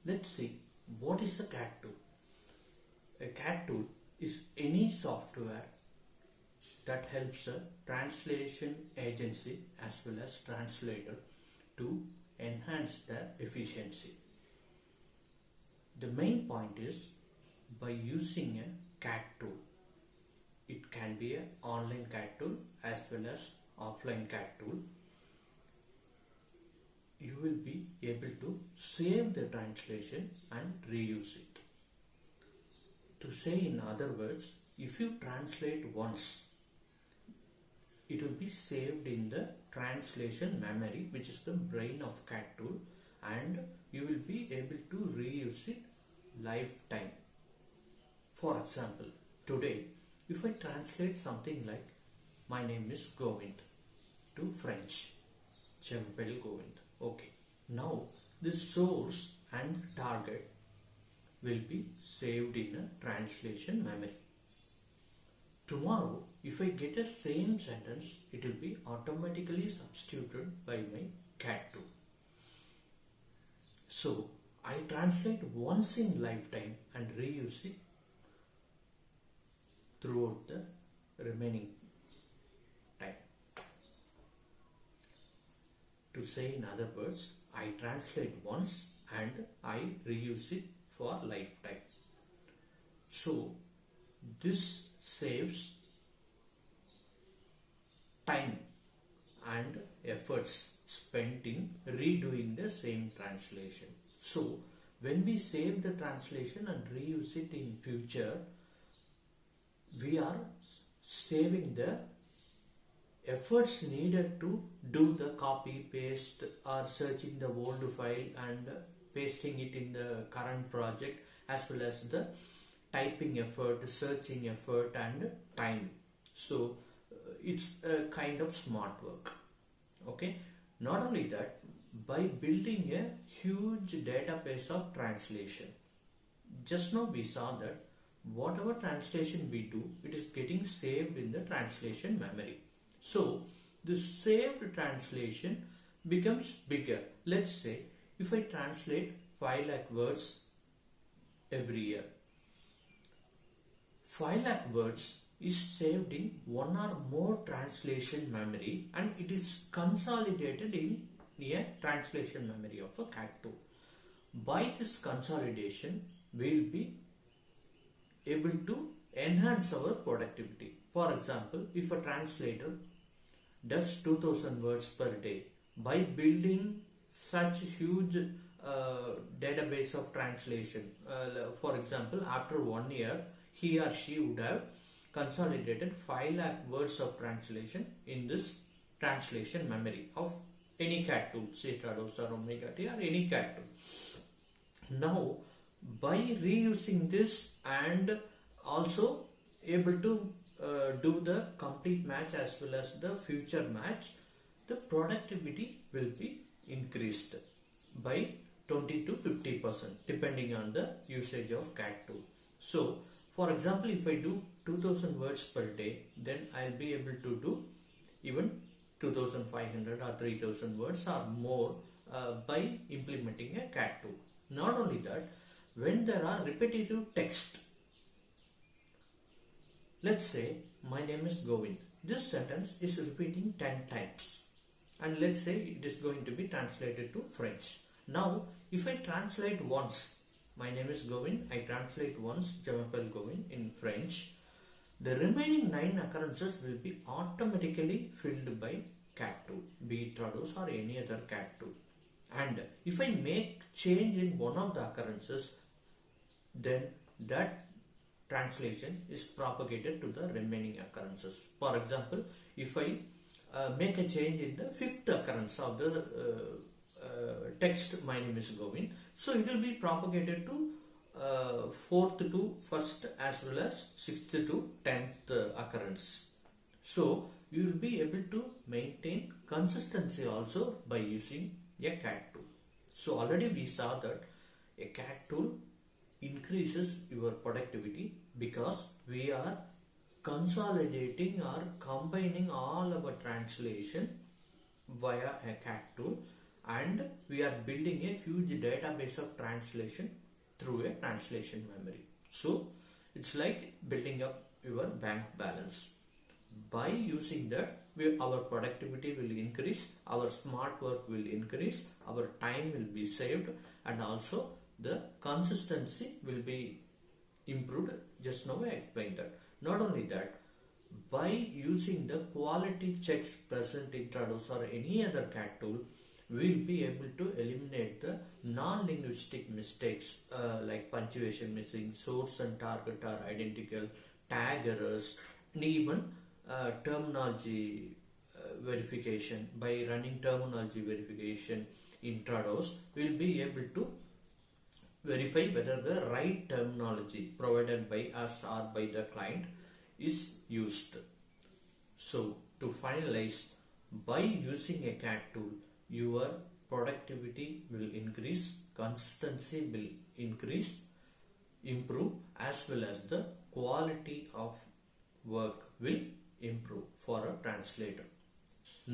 Let's see what is a CAT tool. A CAT tool is any software that helps a translation agency as well as translator to enhance their efficiency. The main point is by using a CAT tool. It can be an online CAT tool as well as offline CAT tool. You will be able to save the translation and reuse it. To say in other words, if you translate once, it will be saved in the translation memory, which is the brain of CAT tool, and you will be able to reuse it lifetime. For example, today, if I translate something like my name is Govind to French, Chempel Govind. Okay, now this source and target will be saved in a translation memory. Tomorrow, if I get a same sentence, it will be automatically substituted by my CAT tool. So, I translate once in lifetime and reuse it throughout the remaining time. To say in other words, I translate once and I reuse it for lifetime. So, this saves time and efforts spent in redoing the same translation. So, when we save the translation and reuse it in future, we are saving the efforts needed to do the copy, paste or searching the old file and pasting it in the current project, as well as the typing effort, searching effort and time. So it's a kind of smart work. Okay, not only that, by building a huge database of translation, just now we saw that whatever translation we do, it is getting saved in the translation memory. So the saved translation becomes bigger. Let's say if I translate 5 lakh words every year, 5 lakh words is saved in one or more translation memory, and it is consolidated in a translation memory of a CAT tool. By this consolidation, we will be able to enhance our productivity. For example, if a translator does 2000 words per day, by building such huge database of translation, for example, after 1 year, he or she would have consolidated 5 lakh words of translation in this translation memory of any CAT tool, say Trados or omegat or any CAT tool. Now, by reusing this and also able to do the complete match as well as the future match, the productivity will be increased by 20 to 50% depending on the usage of CAT tool. So, for example, if I do 2000 words per day, then I'll be able to do even 2500 or 3000 words or more by implementing a CAT tool. Not only that, when there are repetitive text, let's say my name is Govind. This sentence is repeating 10 times, and let's say it is going to be translated to French. Now, if I translate once, my name is Govind, I translate once Jamapal Govind in French, the remaining 9 occurrences will be automatically filled by CAT tool, be it Trados or any other CAT tool. And if I make change in one of the occurrences, then that translation is propagated to the remaining occurrences. For example, if I make a change in the 5th occurrence of the text, my name is Govind, so it will be propagated to 4th to 1st as well as 6th to 10th occurrence. So you will be able to maintain consistency also by using a CAT tool. So already we saw that a CAT tool increases your productivity because we are consolidating or combining all our translation via a CAT tool, and we are building a huge database of translation through a translation memory. So it's like building up your bank balance. By using that, our productivity will increase, our smart work will increase, our time will be saved, and also the consistency will be improved. Just now I explained that. Not only that, by using the quality checks present in Trados or any other CAT tool, we will be able to eliminate the non-linguistic mistakes like punctuation missing, source and target are identical, tag errors, and even terminology verification. By running terminology verification in Trados, we will be able to verify whether the right terminology provided by us or by the client is used. So to finalize, by using a CAT tool, your productivity will increase, consistency will increase, improve, as well as the quality of work will improve for a translator.